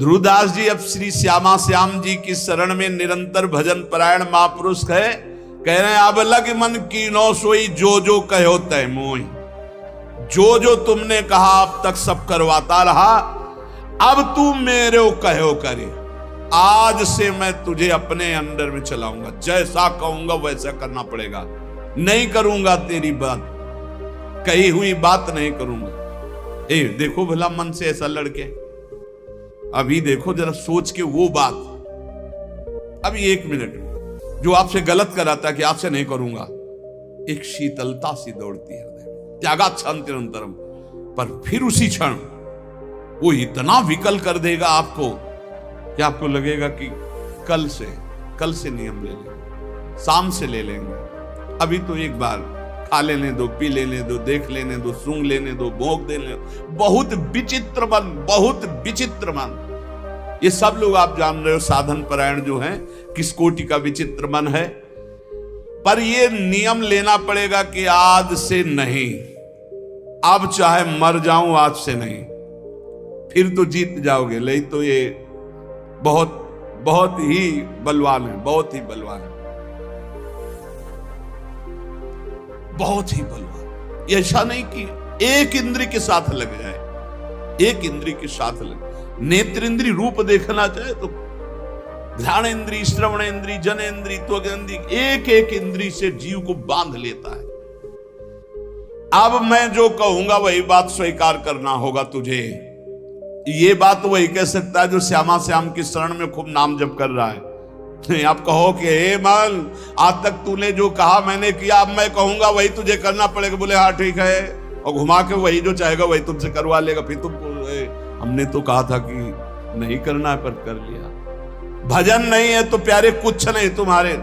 ध्रुवदास जी अब श्री श्यामा श्याम जी की शरण में निरंतर भजन परायण महापुरुष है, कह रहे हैं अब लग मन की नो सोई जो जो कहो तय मोई। जो जो तुमने कहा अब तक सब करवाता रहा, अब तू मेरे को कहो करे। आज से मैं तुझे अपने अंडर में चलाऊंगा, जैसा कहूंगा वैसा करना पड़ेगा। नहीं करूंगा तेरी बात, कही हुई बात नहीं करूंगा। देखो भला मन से ऐसा लड़के, अभी देखो जरा सोच के वो बात, अभी 1 मिनट जो आपसे गलत कराता कि आपसे नहीं करूंगा, एक शीतलता सी दौड़ती है हृदय में, त्यागात शांतिरंतरम। पर फिर उसी क्षण वो इतना विकल कर देगा आपको कि आपको लगेगा कि कल से नियम ले लेंगे, शाम से ले लेंगे। अभी तो एक बार खा लेने दो, पी लेने दो, देख लेने दो, सूंघ लेने दो, भोंक देने दो। बहुत विचित्र मन, बहुत विचित्र मन। ये सब लोग आप जान रहे हो साधन परायण जो हैं किस कोटि का विचित्र मन है। पर ये नियम लेना पड़ेगा कि आज से नहीं, अब चाहे मर जाऊं आज से नहीं, फिर तो जीत जाओगे। नहीं तो ये बहुत बहुत ही बलवान है, बहुत ही बलवान है, बहुत ही बलवान। ये ऐसा नहीं कि एक इंद्री के साथ लग जाए, एक इंद्री के साथ लग। नेत्र इंद्री रूप देखना चाहे तो ध्यान इंद्री, श्रवण इंद्री, जन इंद्री, त्वग इंद्री, एक एक इंद्री से जीव को बांध लेता है। अब मैं जो कहूंगा वही बात स्वीकार करना होगा तुझे। ये बात वही कह सकता है जो श्यामा श्याम की शरण में खूब नाम जप कर रहा है। नहीं, आप कहो कि हे मन, आज तक तूने जो कहा मैंने किया, अब मैं कहूंगा वही तुझे करना पड़ेगा। बोले हाँ ठीक है, और घुमा के वही जो चाहेगा वही तुमसे करवा लेगा। फिर तुम हमने तो कहा था कि नहीं करना है, पर कर लिया। भजन नहीं है तो प्यारे कुछ नहीं तुम्हारे।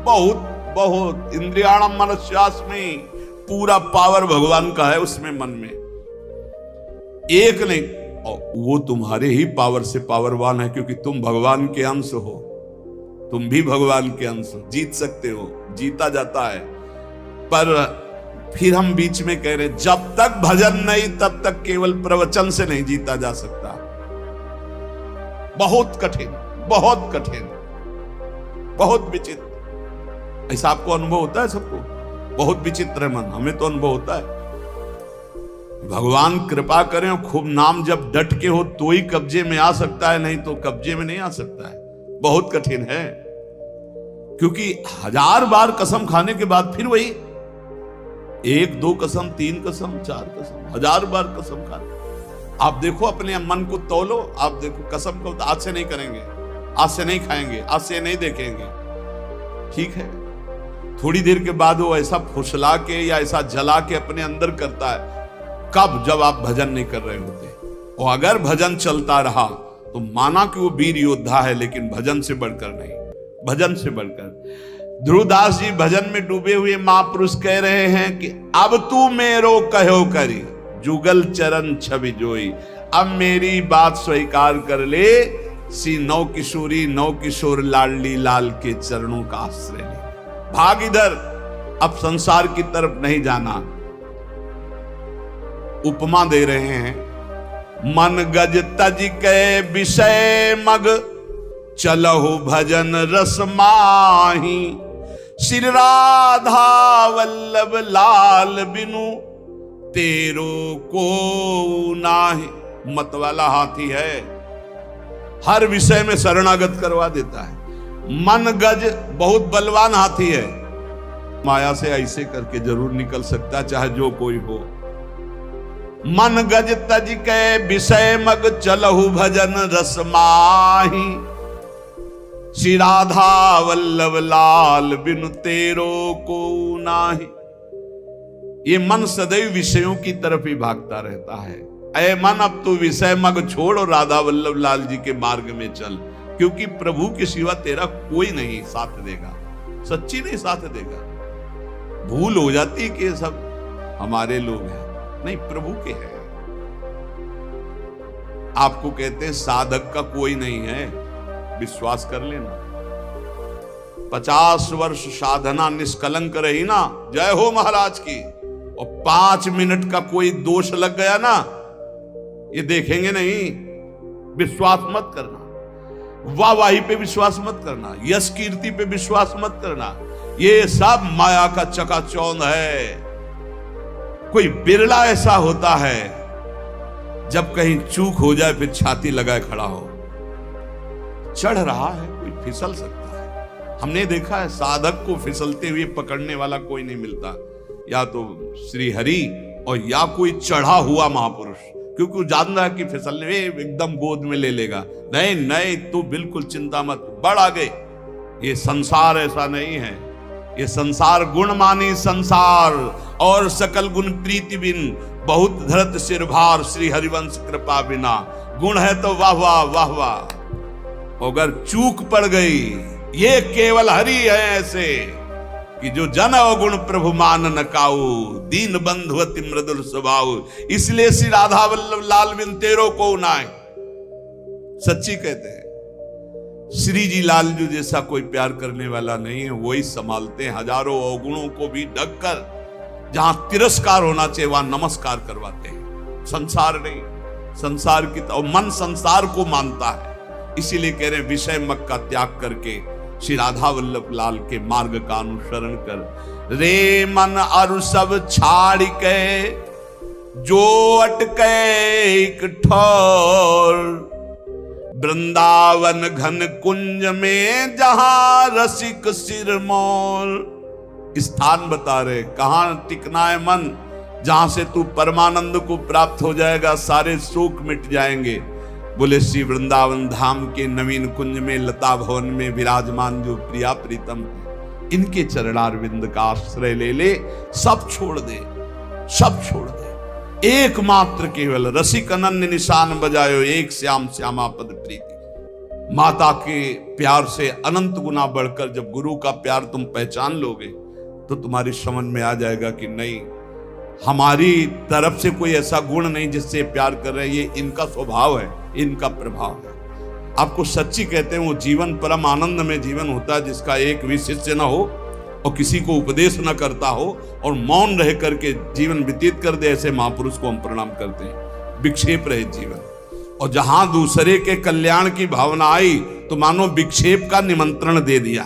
बहुत बहुत इंद्रियाणम मनस्यास्मि, पूरा पावर भगवान का है उसमें, मन में एक नहीं। वो तुम्हारे ही पावर से पावरवान है, क्योंकि तुम भगवान के अंश हो। तुम भी भगवान के अंश हो, जीत सकते हो, जीता जाता है। पर फिर हम बीच में कह रहे जब तक भजन नहीं तब तक केवल प्रवचन से नहीं जीता जा सकता। बहुत कठिन, बहुत कठिन, बहुत विचित्र। ऐसा आपको अनुभव होता है सबको? बहुत विचित्र है मन, हमें तो अनुभव होता है। भगवान कृपा करें और खूब नाम जब डट के हो तो ही कब्जे में आ सकता है, नहीं तो कब्जे में नहीं आ सकता है। बहुत कठिन है, क्योंकि 1000 बार कसम खाने के बाद फिर वही 1 2 कसम, 3 कसम, 4 कसम, 1000 बार कसम खाने। आप देखो अपने मन को तौलो, आप देखो कसम को आज से नहीं करेंगे, आज से नहीं खाएंगे, आज से नहीं देखेंगे, ठीक है। थोड़ी देर के बाद वो ऐसा फुसला के या ऐसा जला के अपने अंदर करता है। कब? जब आप भजन नहीं कर रहे होते। और अगर भजन चलता रहा तो माना कि वो वीर योद्धा है, लेकिन भजन से बढ़कर नहीं, भजन से बढ़कर। ध्रुवदास जी भजन में डूबे हुए महापुरुष कह रहे हैं कि अब तू मेरो कहो करी, जुगल चरण छवि जोई। अब मेरी बात स्वीकार कर ले, सी नौ किशोरी नौ किशोर लाडली लाल के चरणों का आश्रय ले। भाग इधर, अब संसार की तरफ नहीं जाना। उपमा दे रहे हैं, मन गज तज के विषय मग, चलहु भजन रस माही। श्री राधा वल्लभ लाल बिनु, तेरो को नाही। मत वाला हाथी है, हर विषय में शरणागत करवा देता है। मन गज बहुत बलवान हाथी है, माया से ऐसे करके जरूर निकल सकता है, चाहे जो कोई हो। मन गज तज के विषय मग, चलहु भजन रस माही। श्री राधा वल्लभ लाल बिनु, तेरो को नाही। ये मन सदैव विषयों की तरफ ही भागता रहता है। ऐ मन, अब तू विषय मग छोड़ और राधा वल्लभ लाल जी के मार्ग में चल, क्योंकि प्रभु के सिवा तेरा कोई नहीं साथ देगा, सच्ची नहीं साथ देगा। भूल हो जाती कि सब हमारे लोग हैं, नहीं, प्रभु के हैं। आपको कहते हैं साधक का कोई नहीं है, विश्वास कर लेना। 50 वर्ष साधना निष्कलंक रही ना, जय हो महाराज की, और 5 मिनट का कोई दोष लग गया ना, ये देखेंगे नहीं, विश्वास मत करना, वाहवाही पे विश्वास मत करना, यश कीर्ति पे विश्वास मत करना। ये सब माया का चकाचौंध है। कोई बिरला ऐसा होता है जब कहीं चूक हो जाए फिर छाती लगाए खड़ा हो। चढ़ रहा है, कोई फिसल सकता है। हमने देखा है साधक को फिसलते हुए पकड़ने वाला कोई नहीं मिलता, या तो श्री हरि और या कोई चढ़ा हुआ महापुरुष, क्योंकि वो जान रहा है कि फिसलने में एकदम गोद में ले लेगा। नहीं नहीं, तू बिल्कुल चिंता मत, बढ़ आगे। ये संसार ऐसा नहीं है। ये संसार गुण मानी संसार, और सकल गुण प्रीति बिन, बहुत धरत सिर भार, श्री हरिवंश कृपा बिना। गुण है तो वाह वाह वाह वाह, अगर चूक पड़ गई, ये केवल हरि है ऐसे कि जो जन अवगुण प्रभु मान न काऊ, दीन बंधु अति मृदुल स्वभाव। इसलिए श्री राधा वल्लभ लाल बिन तेरो को नाय, सच्ची कहते हैं। श्री जी लालजू जैसा कोई प्यार करने वाला नहीं है। वही संभालते हैं हजारों अवगुणों को भी ढककर। जहां तिरस्कार होना चाहिए वहां नमस्कार करवाते हैं। संसार नहीं, संसार की और मन संसार को मानता है। इसीलिए कह रहे हैं विषय मग का त्याग करके श्री राधा वल्लभ लाल के मार्ग का अनुसरण कर। रे मन अरु सब छाड़ के, जो अटके एक ठौर, वृंदावन घन कुंज में जहां रसिक सिरमौर। स्थान बता रहे कहां टिकना है मन, जहां से तू परमानंद को प्राप्त हो जाएगा, सारे शोक मिट जाएंगे। बोले श्री वृंदावन धाम के नवीन कुंज में, लता भवन में विराजमान जो प्रिया प्रीतम, इनके चरणारविंद का आश्रय ले ले। सब छोड़ दे, सब छोड़ दे। एकमात्र केवल रसिक अनन्य निशान बजायो, एक श्याम श्यामा पद प्रीति। माता के प्यार से अनंत गुना बढ़कर जब गुरु का प्यार तुम पहचान लोगे तो तुम्हारी समझ में आ जाएगा कि नहीं, हमारी तरफ से कोई ऐसा गुण नहीं जिससे प्यार कर रहे हैं, ये इनका स्वभाव है, इनका प्रभाव है। आपको सच्ची कहते हैं वो जीवन परम आनंद में जीवन होता है जिसका एक भी शिष्य ना हो और किसी को उपदेश न करता हो और मौन रह करके जीवन व्यतीत कर दे। ऐसे महापुरुष को हम प्रणाम करते हैं। विक्षेप रहे जीवन, और जहां दूसरे के कल्याण की भावना आई तो मानो विक्षेप का निमंत्रण दे दिया,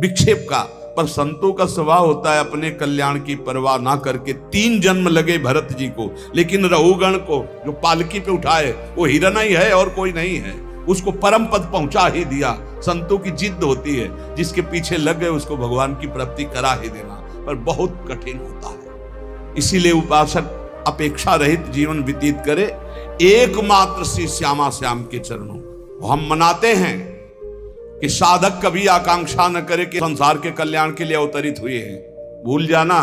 विक्षेप का। पर संतों का स्वभाव होता है अपने कल्याण की परवाह ना करके। 3 जन्म लगे भरत जी को, लेकिन रघुगण को जो पालकी पे उठाए वो हिरण ही है और कोई नहीं है, उसको परम पद पहुंचा ही दिया। संतों की जिद होती है, जिसके पीछे लग गए उसको भगवान की प्राप्ति करा ही देना, पर बहुत कठिन होता है। इसीलिए उपासक अपेक्षा रहित जीवन व्यतीत करे, एकमात्र श्री श्यामा श्याम के चरणों। हम मनाते हैं कि साधक कभी आकांक्षा न करे कि संसार के कल्याण के लिए अवतरित हुए हैं। भूल जाना,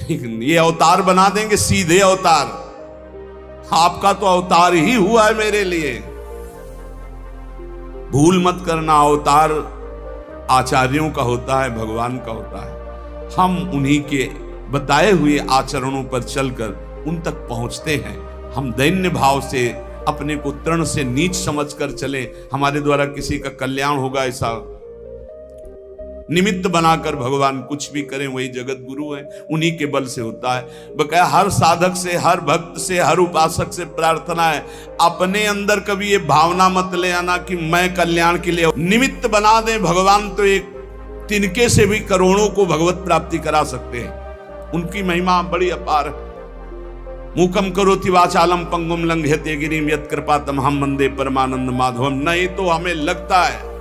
ये अवतार बना देंगे, सीधे अवतार। आपका तो अवतार ही हुआ है मेरे लिए। भूल मत करना, अवतार आचार्यों का होता है, भगवान का होता है। हम उन्हीं के बताए हुए आचरणों पर चलकर उन तक पहुंचते हैं। हम दैन्य भाव से अपने को तृण से नीच समझकर चले, हमारे द्वारा किसी का कल्याण होगा ऐसा निमित्त बनाकर भगवान कुछ भी करें, वही जगत गुरु है, उन्हीं के बल से होता है। बकाया हर साधक से, हर भक्त से, हर उपासक से प्रार्थना है, अपने अंदर कभी ये भावना मत ले आना कि मैं कल्याण के लिए निमित्त बना दें। भगवान तो एक तिनके से भी करोड़ों को भगवत प्राप्ति करा सकते हैं। उनकी महिमा बड़ी अपार है। मूकम करोति वाचालम पंगुम लंघयते गिरिम यत् कृपा तमहम वंदे परमानंद माधवम। नहीं तो हमें लगता है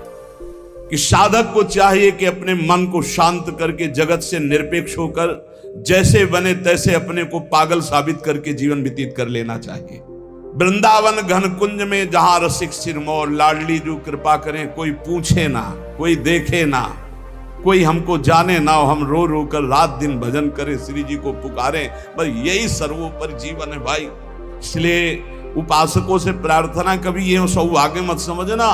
कि साधक को चाहिए कि अपने मन को शांत करके जगत से निरपेक्ष होकर जैसे बने तैसे अपने को पागल साबित करके जीवन व्यतीत कर लेना चाहिए। वृंदावन घन कुंज में जहां रसिक सिरमौर, लाडली जो कृपा करें, कोई पूछे ना, कोई देखे ना, कोई हमको जाने ना हो, हम रो रो कर रात दिन भजन करें, श्री जी को पुकारें, बस यही सर्वोपरि जीवन है भाई। इसलिए उपासकों से प्रार्थना, कभी ये सौभाग्य मत समझना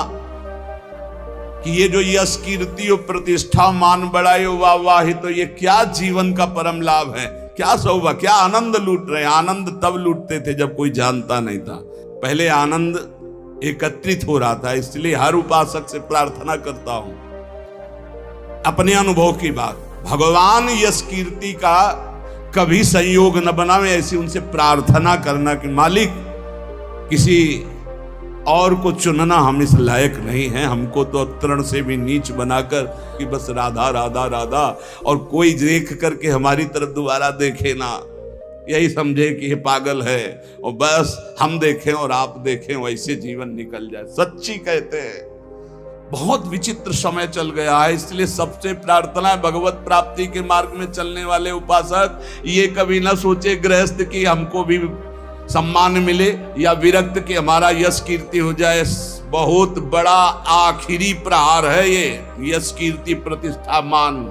कि ये जो यश कीर्ति और प्रतिष्ठा मान बढ़ायो वाह वाह, तो ये क्या जीवन का परम लाभ है, क्या सौभाग्य, क्या आनंद लूट रहे हैं। आनंद तब लूटते थे जब कोई जानता नहीं था, पहले आनंद एकत्रित हो रहा था। इसलिए हर उपासक से प्रार्थना करता हूं, अपने अनुभव की बात, भगवान यश कीर्ति का कभी संयोग न बनावे, ऐसी उनसे प्रार्थना करना कि मालिक किसी और को चुनना हम इस लायक नहीं है। हमको तो तृण से भी नीच बनाकर कि बस राधा राधा राधा, और कोई देख करके हमारी तरफ दोबारा देखे ना, यही समझे कि ये पागल है, और बस हम देखें और आप देखें, वैसे जीवन निकल जाए। सच्ची कहते हैं बहुत विचित्र समय चल गया है। इसलिए सबसे प्रार्थना है भगवत प्राप्ति के मार्ग में चलने वाले उपासक ये कभी ना सोचे गृहस्थ की हमको भी सम्मान मिले या विरक्त कि हमारा यश कीर्ति हो जाए। बहुत बड़ा आखिरी प्रहार है ये यश कीर्ति प्रतिष्ठा मान।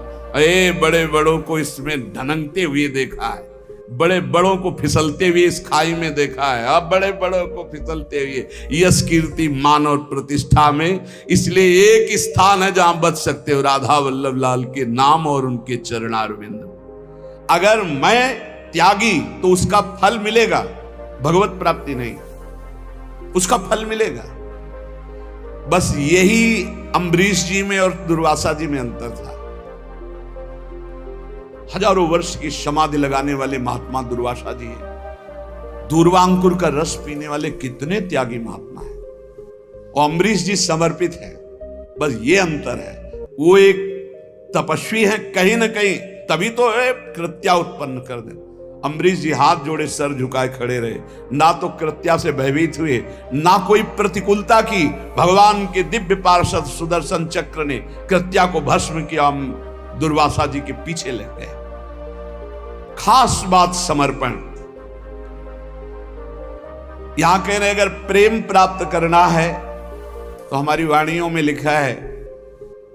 बड़े बड़ों को इसमें ढनकते हुए देखा है, बड़े बड़ों को फिसलते हुए इस खाई में देखा है। अब बड़े बड़ों को फिसलते हुए यश कीर्ति मान और प्रतिष्ठा में। इसलिए एक स्थान है जहां बच सकते हो, राधा वल्लभ लाल के नाम और उनके चरणारविंद। अगर मैं त्यागी तो उसका फल मिलेगा, भगवत प्राप्ति नहीं, उसका फल मिलेगा। बस यही अम्बरीश जी में और दुर्वासा जी में अंतर था। हजारों वर्ष की समाधि लगाने वाले महात्मा दुर्वासा जी हैं। दूर्वांकुर का रस पीने वाले कितने त्यागी महात्मा हैं, और अम्बरीश जी समर्पित हैं। बस ये अंतर है, वो एक तपस्वी है कहीं ना कहीं, तभी तो कृत्या उत्पन्न कर दे। अम्बरीश जी हाथ जोड़े सर झुकाए खड़े रहे, ना तो कृत्या से भयभीत हुए, ना कोई प्रतिकूलता की। भगवान के दिव्य पार्षद सुदर्शन चक्र ने कृत्या को भस्म किया, हम दुर्वासा जी के पीछे लग गए। खास बात समर्पण। यहां कह रहे अगर प्रेम प्राप्त करना है तो हमारी वाणियों में लिखा है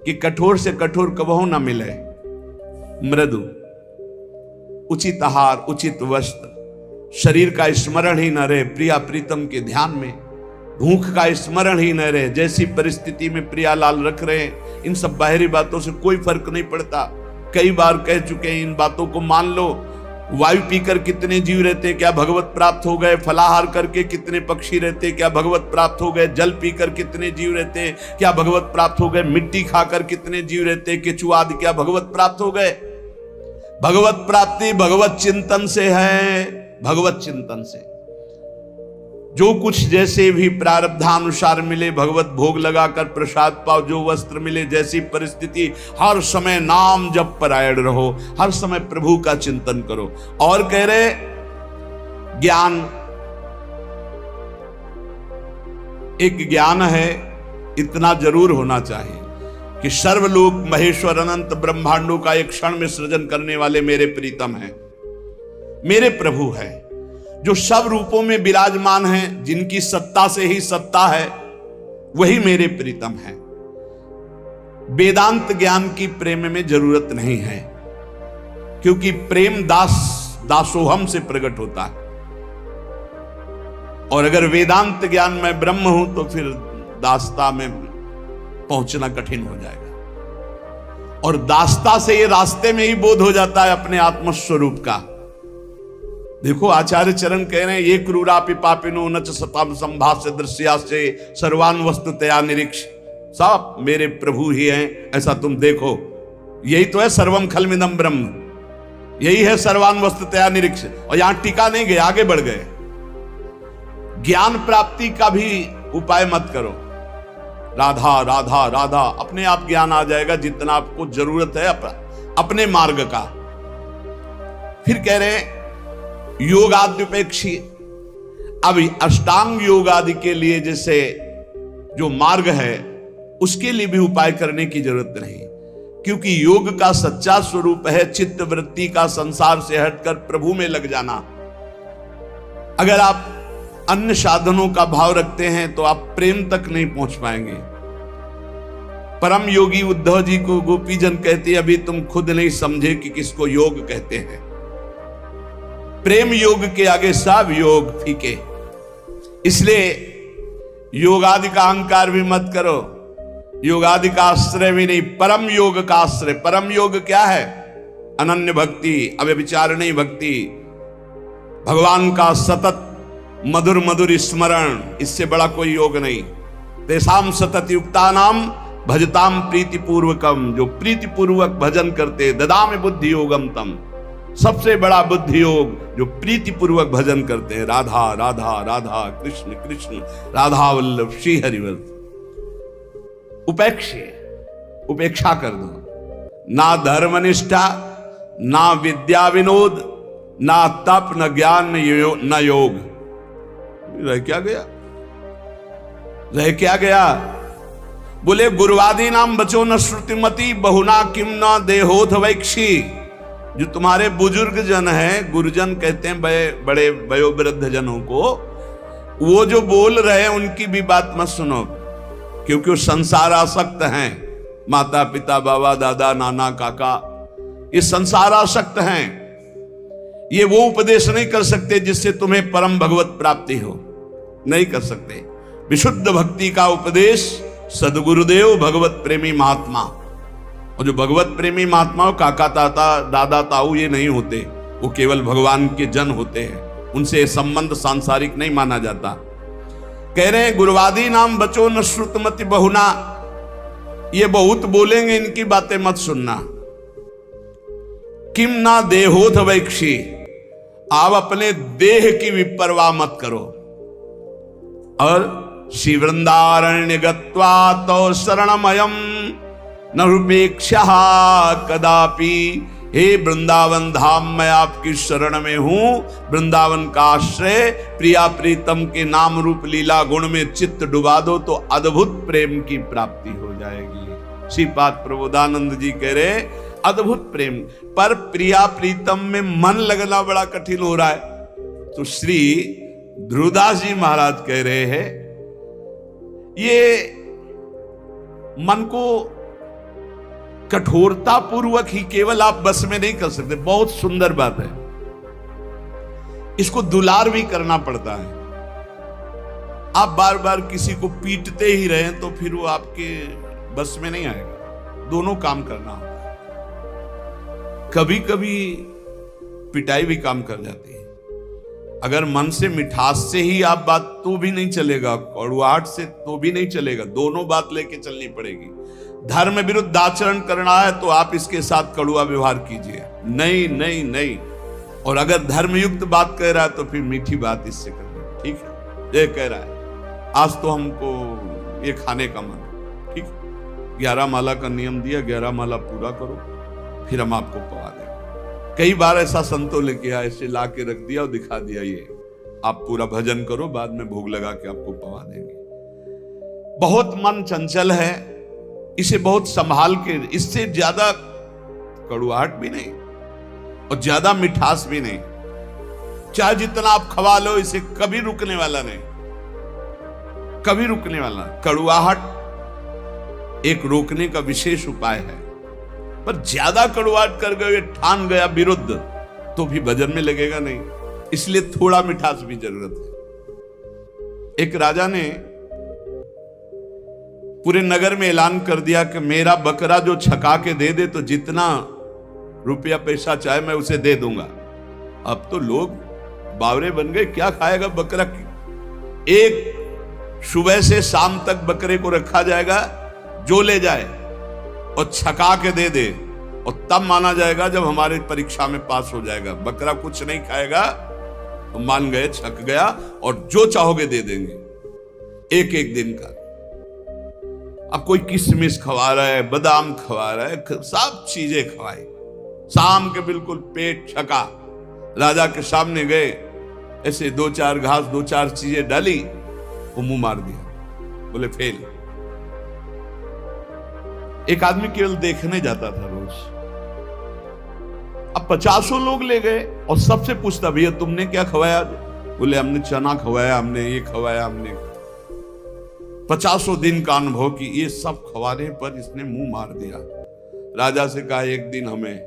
कि कठोर से कठोर कबहू ना मिले, मृदु, उचित आहार, उचित वस्त्र, शरीर का स्मरण ही न रहे प्रिया प्रीतम के ध्यान में, भूख का स्मरण ही न रहे। जैसी परिस्थिति में प्रियालाल रख रहे हैं, इन सब बाहरी बातों से कोई फर्क नहीं पड़ता। कई बार कह चुके हैं, इन बातों को मान लो। वायु पीकर कितने जीव रहते, क्या भगवत प्राप्त हो गए? फलाहार करके कितने पक्षी रहते, क्या भगवत प्राप्त हो गए? जल पीकर कितने जीव रहते, क्या भगवत प्राप्त हो गए? मिट्टी खाकर कितने जीव रहते, केचुआ आदि, क्या भगवत प्राप्त हो गए? भगवत प्राप्ति भगवत चिंतन से है, भगवत चिंतन से। जो कुछ जैसे भी प्रारब्धानुसार मिले, भगवत भोग लगाकर प्रसाद पाओ, जो वस्त्र मिले, जैसी परिस्थिति, हर समय नाम जप परायण रहो, हर समय प्रभु का चिंतन करो। और कह रहे ज्ञान, एक ज्ञान है, इतना जरूर होना चाहिए कि सर्वलोक महेश्वर अनंत ब्रह्मांडों का एक क्षण में सृजन करने वाले मेरे प्रीतम हैं, मेरे प्रभु हैं, जो सब रूपों में विराजमान हैं, जिनकी सत्ता से ही सत्ता है, वही मेरे प्रीतम हैं। वेदांत ज्ञान की प्रेम में जरूरत नहीं है, क्योंकि प्रेम दासोहम से प्रकट होता है। और अगर वेदांत ज्ञान में ब्रह्म हूं तो फिर दासता में पहुंचना कठिन हो जाएगा। और दासता से ये रास्ते में ही बोध हो जाता है अपने आत्मस्वरूप का। देखो आचार्य चरण कह रहे हैं, ये क्रूरापि पापिनो न च सताम संभाष्य दृश्यास्य सर्वान वस्तुतया निरीक्ष। सब मेरे प्रभु ही हैं, ऐसा तुम देखो। यही तो है सर्वम खलमिदं ब्रह्म, यही है सर्वान वस्तुतया निरीक्ष। और यहां टिका नहीं गए, आगे बढ़ गए। ज्ञान प्राप्ति का भी उपाय मत करो, राधा राधा राधा, अपने आप ज्ञान आ जाएगा जितना आपको जरूरत है अपने मार्ग का। फिर कह रहे हैं योगाद्युपेक्षी। अब अष्टांग योग आदि के लिए जैसे जो मार्ग है उसके लिए भी उपाय करने की जरूरत नहीं, क्योंकि योग का सच्चा स्वरूप है चित्त वृत्ति का संसार से हटकर प्रभु में लग जाना। अगर आप अन्य साधनों का भाव रखते हैं तो आप प्रेम तक नहीं पहुंच पाएंगे। परम योगी उद्धव जी को गोपीजन कहते, अभी तुम खुद नहीं समझे कि किसको योग कहते हैं। प्रेम योग के आगे सब योग फीके। इसलिए योगादि का अहंकार भी मत करो, योगादि का आश्रय भी नहीं, परम योग का आश्रय। परम योग क्या है? अनन्य भक्ति, अव्यभिचारिणी भक्ति, भगवान का सतत मधुर मधुर स्मरण, इससे बड़ा कोई योग नहीं। तेसाम सतत युक्ता नाम भजताम प्रीति पूर्वकम, जो प्रीति पूर्वक भजन करते, ददामि बुद्धि योगम तम, सबसे बड़ा बुद्धि योग जो प्रीति पूर्वक भजन करते हैं, राधा राधा राधा कृष्ण कृष्ण राधा वल्लभ श्री हरिवल्लभ। उपेक्षा कर दो। ना धर्मनिष्ठा, ना विद्या विनोद, ना तप, न ज्ञान, न योग। रह क्या गया? रह क्या गया? बोले गुरुवादी नाम बचो न श्रुतिमती, बहुना किम न देहोथ वैक्षी। जो तुम्हारे बुजुर्ग जन हैं, गुरुजन कहते हैं बड़े वयोवृद्ध जनों को, वो जो बोल रहे हैं उनकी भी बात मत सुनो, क्योंकि वो संसार आसक्त हैं। माता पिता बाबा दादा नाना काका ये संसार आसक्त हैं। ये वो उपदेश नहीं कर सकते जिससे तुम्हें परम भगवत प्राप्ति हो, नहीं कर सकते। विशुद्ध भक्ति का उपदेश सदगुरुदेव भगवत प्रेमी महात्मा, और जो भगवत प्रेमी महात्मा काका ताता दादा ताऊ ये नहीं होते, वो केवल भगवान के जन होते हैं। उनसे संबंध सांसारिक नहीं माना जाता। कह रहे हैं गुरुवादी नाम बचो न श्रुतमति बहुना, ये बहुत बोलेंगे, इनकी बातें मत सुनना। किम ना देहोथ वैक्षी, आप अपने देह की विपरवाह मत करो। और श्री वृंदारण्य गत्वा तो शरणमयम न रूपेक्षा कदापि। हे वृंदावन धाम, मैं आपकी शरण में हूं, वृंदावन का आश्रय। प्रिया प्रीतम के नाम रूप लीला गुण में चित्त डुबा दो तो अद्भुत प्रेम की प्राप्ति हो जाएगी। श्रीपाद प्रबोधानंद जी कह रहे अद्भुत प्रेम, पर प्रिया प्रीतम में मन लगना बड़ा कठिन हो रहा है। तो श्री ध्रुवदास जी महाराज कह रहे हैं ये मन को कठोरता पूर्वक ही केवल आप बस में नहीं कर सकते। बहुत सुंदर बात है, इसको दुलार भी करना पड़ता है। आप बार बार किसी को पीटते ही रहे तो फिर वो आपके बस में नहीं आएगा। दोनों काम करना होता है। कभी कभी पिटाई भी काम कर जाती है। अगर मन से मिठास से ही आप बात तो भी नहीं चलेगा, कड़वाहट से तो भी नहीं चलेगा। दोनों बात लेके चलनी पड़ेगी। धर्म विरुद्ध आचरण करना है तो आप इसके साथ कड़वा व्यवहार कीजिए, नहीं नहीं नहीं। और अगर धर्मयुक्त बात कह रहा है तो फिर मीठी बात इससे करनी, ठीक है। ये कह रहा है आज तो हमको ये खाने का मन, ठीक है, 11 माला का नियम दिया, 11 माला पूरा करो, फिर हम आपको पवा देंगे। कई बार ऐसा संतों लेके आए, ऐसे ला के रख दिया और दिखा दिया, ये आप पूरा भजन करो, बाद में भोग लगा के आपको पवा देंगे। बहुत मन चंचल है, इसे बहुत संभाल के, इससे ज्यादा कड़ुआहट भी नहीं और ज्यादा मिठास भी नहीं। चाहे जितना आप खवा लो, इसे कभी रुकने वाला नहीं, कभी रुकने वाला। कड़ुआहट एक रोकने का विशेष उपाय है, पर ज्यादा कड़ुआहट कर गए, ठान गया विरुद्ध, तो भी भजन में लगेगा नहीं। इसलिए थोड़ा मिठास भी जरूरत है। एक राजा ने पूरे नगर में ऐलान कर दिया कि मेरा बकरा जो छका के दे दे तो जितना रुपया पैसा चाहे मैं उसे दे दूंगा। अब तो लोग बावरे बन गए, क्या खाएगा बकरा? एक सुबह से शाम तक बकरे को रखा जाएगा, जो ले जाए और छका के दे दे, और तब माना जाएगा जब हमारे परीक्षा में पास हो जाएगा। बकरा कुछ नहीं खाएगा तो मान गए छक गया, और जो चाहोगे दे देंगे एक एक दिन का। अब कोई किशमिश खवा रहा है, बादाम खवा रहा है, सब चीजें खवाई। शाम के बिल्कुल पेट छका, राजा के सामने गए, ऐसे 2-4 घास 2-4 चीजें डाली, वो मुंह मार दिया, बोले फेल। एक आदमी केवल देखने जाता था रोज, अब 50 लोग ले गए और सबसे पूछता, भैया तुमने क्या खवाया? बोले हमने चना खवाया, हमने ये खवाया, हमने 50 दिन का अनुभव की। ये सब खवाने पर इसने मुंह मार दिया। राजा से कहा एक दिन हमें,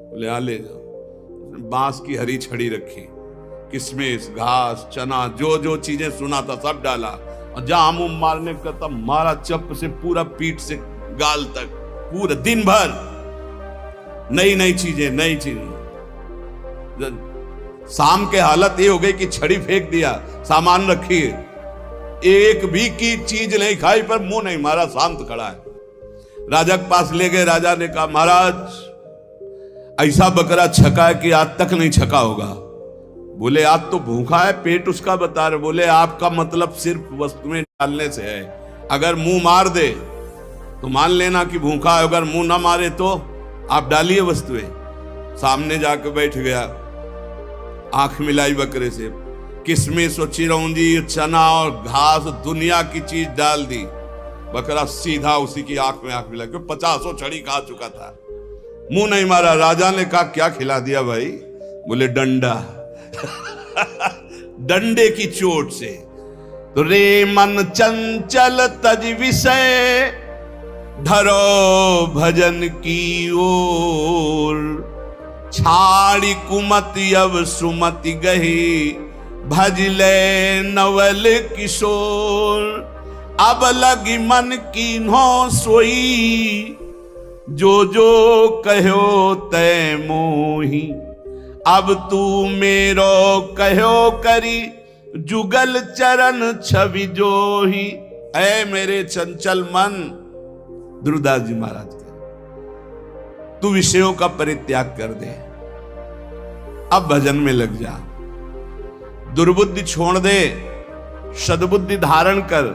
बोले हाँ ले जाओ। बांस की हरी छड़ी रखी, किशमिश घास चना जो जो चीजें सुना था सब डाला, और जहां मुंह मारने का तब मारा चप से पूरा पीठ से गाल तक, पूरा दिन भर नई नई चीजें, नई चीजें। शाम के हालत ये हो गई कि छड़ी फेंक दिया, सामान रखी, एक भी की चीज नहीं खाई, पर मुंह नहीं मारा, शांत खड़ा है। राजा के पास ले गए। राजा ने कहा महाराज ऐसा बकरा छका है कि आज तक नहीं छका होगा। बोले आज तो भूखा है, पेट उसका बता रहे। बोले आपका मतलब सिर्फ वस्तुएं डालने से है, अगर मुंह मार दे तो मान लेना कि भूखा है, अगर मुंह ना मारे तो आप डालिए वस्तुएं। सामने जाकर बैठ गया, आंख मिलाई बकरे से, किशमिश और चिरौंजी, चना और घास, दुनिया की चीज डाल दी। बकरा सीधा उसी की आंख में आंख मिला, क्योंकि 50 छड़ी खा चुका था, मुंह नहीं मारा। राजा ने कहा क्या खिला दिया भाई? बोले डंडा। डंडे की चोट से। तो रे मन चंचल तज विषय, धरो भजन की ओर। छाड़ी कुमति अब सुमति गही, भजले नवल किशोर। अब लगी मन कीन्हो सोई, जो जो कहो तै मोही। अब तू मेरो कहो करी, जुगल चरण छवि जोही। ऐ मेरे चंचल मन, ध्रुवदास जी महाराज के, तू विषयों का परित्याग कर दे, अब भजन में लग जा। दुर्बुद्धि छोड़ दे, सद्बुद्धि धारण कर।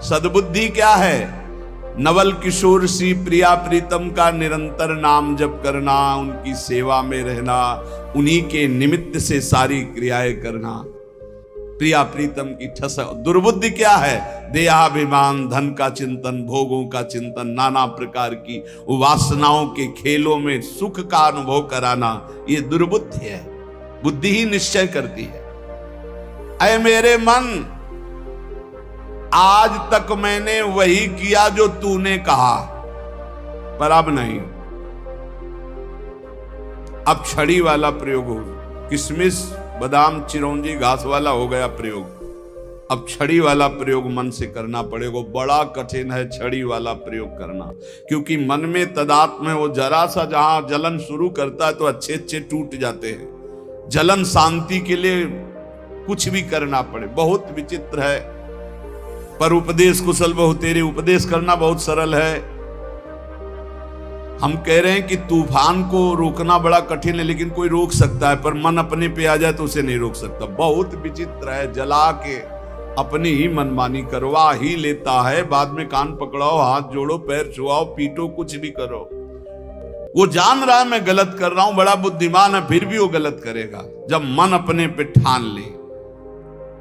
सद्बुद्धि क्या है? नवल किशोर सी प्रिया प्रीतम का निरंतर नाम जप करना, उनकी सेवा में रहना, उन्हीं के निमित्त से सारी क्रियाएं करना। प्रिया प्रीतम की ठस। दुर्बुद्धि क्या है? देहाभिमान, धन का चिंतन, भोगों का चिंतन, नाना प्रकार की वासनाओं के खेलों में सुख का अनुभव कराना, ये दुर्बुद्धि है। बुद्धि ही निश्चय करती है। ऐ मेरे मन, आज तक मैंने वही किया जो तूने कहा, पर अब नहीं। अब छड़ी वाला प्रयोग हो, किशमिश बादाम चिरौंजी घास वाला हो गया प्रयोग। अब छड़ी वाला प्रयोग मन से करना पड़ेगा। बड़ा कठिन है छड़ी वाला प्रयोग करना, क्योंकि मन में तदात्म है। वो जरा सा जहां जलन शुरू करता है तो अच्छे अच्छे टूट जाते हैं। जलन शांति के लिए कुछ भी करना पड़े, बहुत विचित्र है। पर उपदेश कुशल बहु तेरे, उपदेश करना बहुत सरल है। हम कह रहे हैं कि तूफान को रोकना बड़ा कठिन है, लेकिन कोई रोक सकता है, पर मन अपने पे आ जाए तो उसे नहीं रोक सकता। बहुत विचित्र है। जला के अपनी ही मनमानी करवा ही लेता है। बाद में कान पकड़ाओ, हाथ जोड़ो, पैर छुआओ, पीटो, कुछ भी करो। वो जान रहा है मैं गलत कर रहा हूं, बड़ा बुद्धिमान है, फिर भी वो गलत करेगा जब मन अपने पे ठान ले।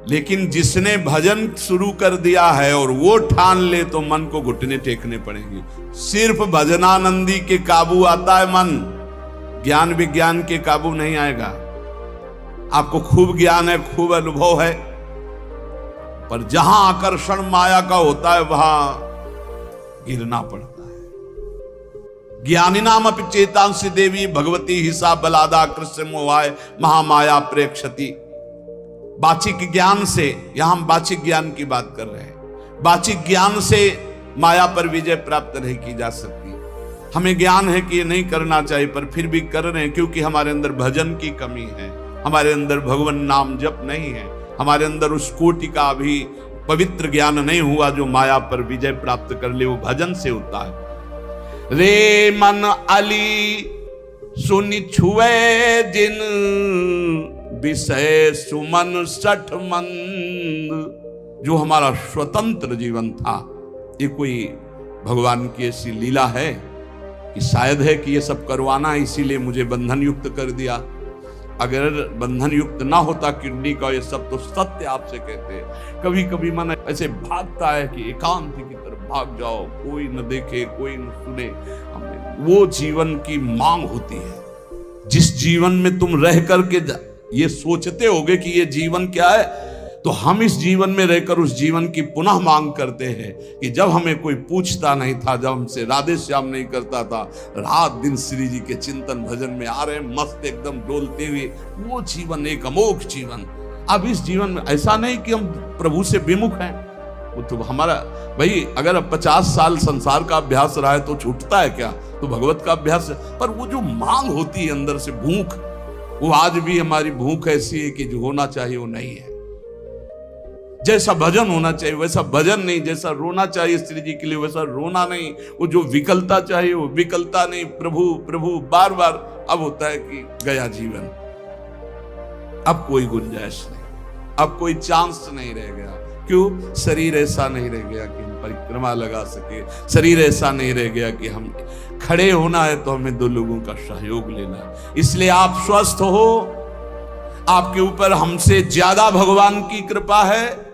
लेकिन जिसने भजन शुरू कर दिया है और वो ठान ले तो मन को घुटने टेकने पड़ेंगे। सिर्फ भजनानंदी के काबू आता है मन, ज्ञान विज्ञान के काबू नहीं आएगा। आपको खूब ज्ञान है, खूब अनुभव है, पर जहां आकर्षण माया का होता है वहां गिरना पड़ता है। ज्ञानी नाम अपि चेतांसी देवी, भगवती हिसा बलादा, कृष्ण मोहाय महामाया प्रेक्षति। बाचिक ज्ञान से, यहां हम बाचिक ज्ञान की बात कर रहे हैं। बाचिक ज्ञान से माया पर विजय प्राप्त नहीं की जा सकती। हमें ज्ञान है कि ये नहीं करना चाहिए, पर फिर भी कर रहे हैं, क्योंकि हमारे अंदर भजन की कमी है, हमारे अंदर भगवान नाम जप नहीं है, हमारे अंदर उस कोटि का भी पवित्र ज्ञान नहीं हुआ जो माया पर विजय प्राप्त कर ले। वो भजन से होता है। रे मन अली सुनि छुए जिन, विषय सुमन सठ मंद। जो हमारा स्वतंत्र जीवन था, ये कोई भगवान की ऐसी लीला है कि शायद है कि ये सब करवाना, इसीलिए मुझे बंधन युक्त कर दिया। अगर बंधन युक्त ना होता किडनी का ये सब, तो सत्य आपसे कहते हैं। कभी कभी मन ऐसे भागता है कि एकांत की तरफ भाग जाओ, कोई न देखे, कोई न सुने। वो जीवन की मांग होती है, जिस जीवन में तुम रह करके ये सोचते होगे कि ये जीवन क्या है, तो हम इस जीवन में रहकर उस जीवन की पुनः मांग करते हैं कि जब हमें कोई पूछता नहीं था, जब हमसे राधे श्याम नहीं करता था, रात दिन श्री जी के चिंतन भजन में आ रहे मस्त एकदम डोलते हुए, वो जीवन एक अमोघ जीवन। अब इस जीवन में ऐसा नहीं कि हम प्रभु से विमुख हैं। वो तो हमारा भाई, अगर 50 साल संसार का अभ्यास रहा है तो छूटता है क्या? तो भगवत का अभ्यास है। पर वो जो मांग होती है अंदर से, भूख, वो आज भी हमारी भूख ऐसी है कि जो होना चाहिए वो नहीं है। जैसा भजन होना चाहिए वैसा भजन नहीं, जैसा रोना चाहिए श्री जी के लिए वैसा रोना नहीं, वो जो विकलता चाहिए वो विकलता नहीं। प्रभु प्रभु बार बार अब होता है कि गया जीवन, अब कोई गुंजाइश नहीं, अब कोई चांस नहीं रह गया। क्यों? शरीर ऐसा नहीं रह गया कि हम परिक्रमा लगा सके, शरीर ऐसा नहीं रह गया कि हम खड़े होना है तो हमें दो लोगों का सहयोग लेना है। इसलिए आप स्वस्थ हो, आपके ऊपर हमसे ज्यादा भगवान की कृपा है।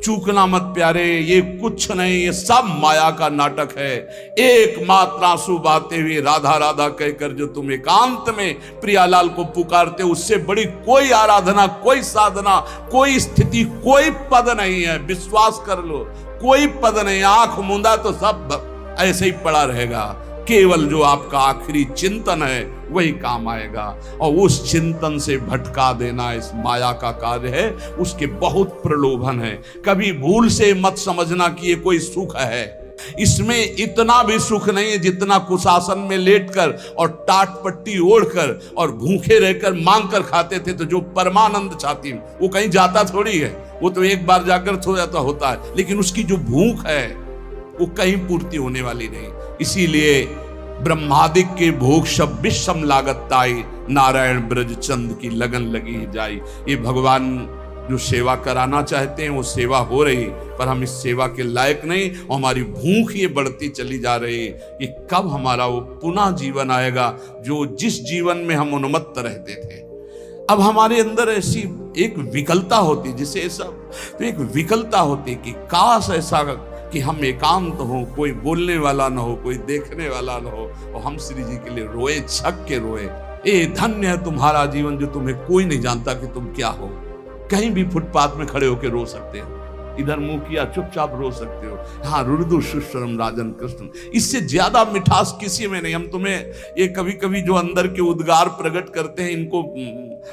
चूकना मत प्यारे, ये कुछ नहीं, ये सब माया का नाटक है। एकमात्र आंसू बहाते हुए राधा राधा कहकर जो तुम एकांत में प्रियालाल को पुकारते हो, उससे बड़ी कोई आराधना, कोई साधना, कोई स्थिति, कोई पद नहीं है। विश्वास कर लो, कोई पद नहीं। आंख मूंदा तो सब ऐसे ही पड़ा रहेगा। केवल जो आपका आखिरी चिंतन है वही काम आएगा, और उस चिंतन से भटका देना इस माया का कार्य है। उसके बहुत प्रलोभन है। कभी भूल से मत समझना कि ये कोई सुख है। इसमें इतना भी सुख नहीं है जितना कुशासन में लेटकर और टाट पट्टी ओढ़कर और भूखे रहकर मांग कर खाते थे। तो जो परमानंद चाहती वो कहीं जाता थोड़ी है, वो तो एक बार जाकर हो जाता होता है, लेकिन उसकी जो भूख है वो कहीं पूर्ति होने वाली नहीं। इसीलिए ब्रह्मादिक के भोग सब विषम लागत ताई, नारायण ब्रज चंद की लगन लगी जाई। ये भगवान जो सेवा कराना चाहते हैं वो सेवा हो रही, पर हम इस सेवा के लायक नहीं, और हमारी भूख ये बढ़ती चली जा रही है कि कब हमारा वो पुनः जीवन आएगा जो जिस जीवन में हम उन्मत्त रहते थे। अब हमारे अंदर ऐसी एक विकलता होती, जिसे सब तो एक विकलता होती कि काश ऐसा कि हम एकांत हो, कोई बोलने वाला ना हो, कोई देखने वाला ना हो, और हम श्री जी के लिए रोए, छक के रोए। ए धन्य है तुम्हारा जीवन जो तुम्हें कोई नहीं जानता कि तुम क्या हो। कहीं भी फुटपाथ में खड़े होकर रो सकते हो, इधर मुंह किया चुपचाप रो सकते हो। हाँ, रुदु सुश्रम राजन कृष्ण, इससे ज्यादा मिठास किसी में नहीं। हम तुम्हें ये कभी कभी जो अंदर के उद्गार प्रकट करते हैं, इनको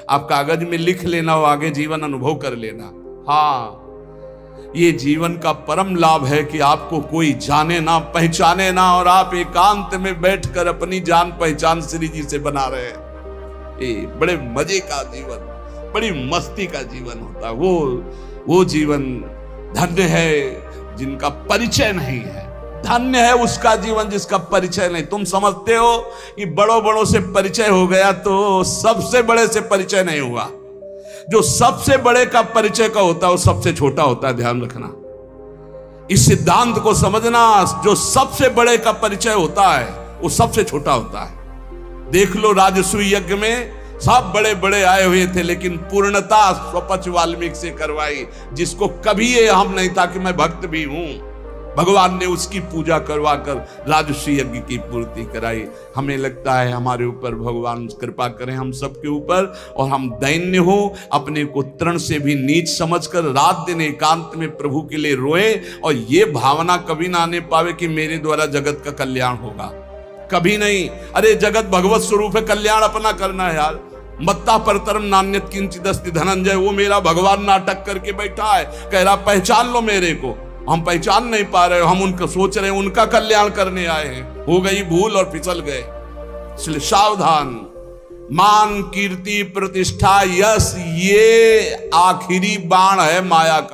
आप कागज में लिख लेना और आगे जीवन अनुभव कर लेना। हाँ, ये जीवन का परम लाभ है कि आपको कोई जाने ना, पहचाने ना, और आप एकांत में बैठकर अपनी जान पहचान श्री जी से बना रहे हैं। ये बड़े मजे का जीवन, बड़ी मस्ती का जीवन होता है। वो जीवन धन्य है जिनका परिचय नहीं है। धन्य है उसका जीवन जिसका परिचय नहीं। तुम समझते हो कि बड़ों बड़ों से परिचय हो गया तो सबसे बड़े से परिचय नहीं हुआ। जो सबसे बड़े का परिचय का होता है वो सबसे छोटा होता है। ध्यान रखना, इस सिद्धांत को समझना। जो सबसे बड़े का परिचय होता है वो सबसे छोटा होता है। देख लो, राजसूय यज्ञ में सब बड़े बड़े आए हुए थे, लेकिन पूर्णता स्वपच वाल्मीकि से करवाई, जिसको कभी ये हम नहीं था कि मैं भक्त भी हूं। भगवान ने उसकी पूजा करवा कर राजसूय यज्ञ की पूर्ति कराई। हमें लगता है हमारे ऊपर भगवान कृपा करें हम सबके ऊपर, और हम दैन्य हो, अपने को तृण से भी नीच समझकर रात दिन एकांत में प्रभु के लिए रोए, और ये भावना कभी ना आने पावे कि मेरे द्वारा जगत का कल्याण होगा। कभी नहीं। अरे जगत भगवत स्वरूप है, कल्याण अपना करना है यार। मत्ता परतरम नान्यत किंचित् अस्ति धनंजय, वो मेरा भगवान नाटक करके बैठा है, कह रहा पहचान लो मेरे को। हम पहचान नहीं पा रहे, हम उनका सोच रहे हैं उनका कल्याण करने आए हैं। हो गई भूल और फिसल गए। इसलिए सावधान। मान, कीर्ति, प्रतिष्ठा, यश, ये आखिरी बाण है माया का।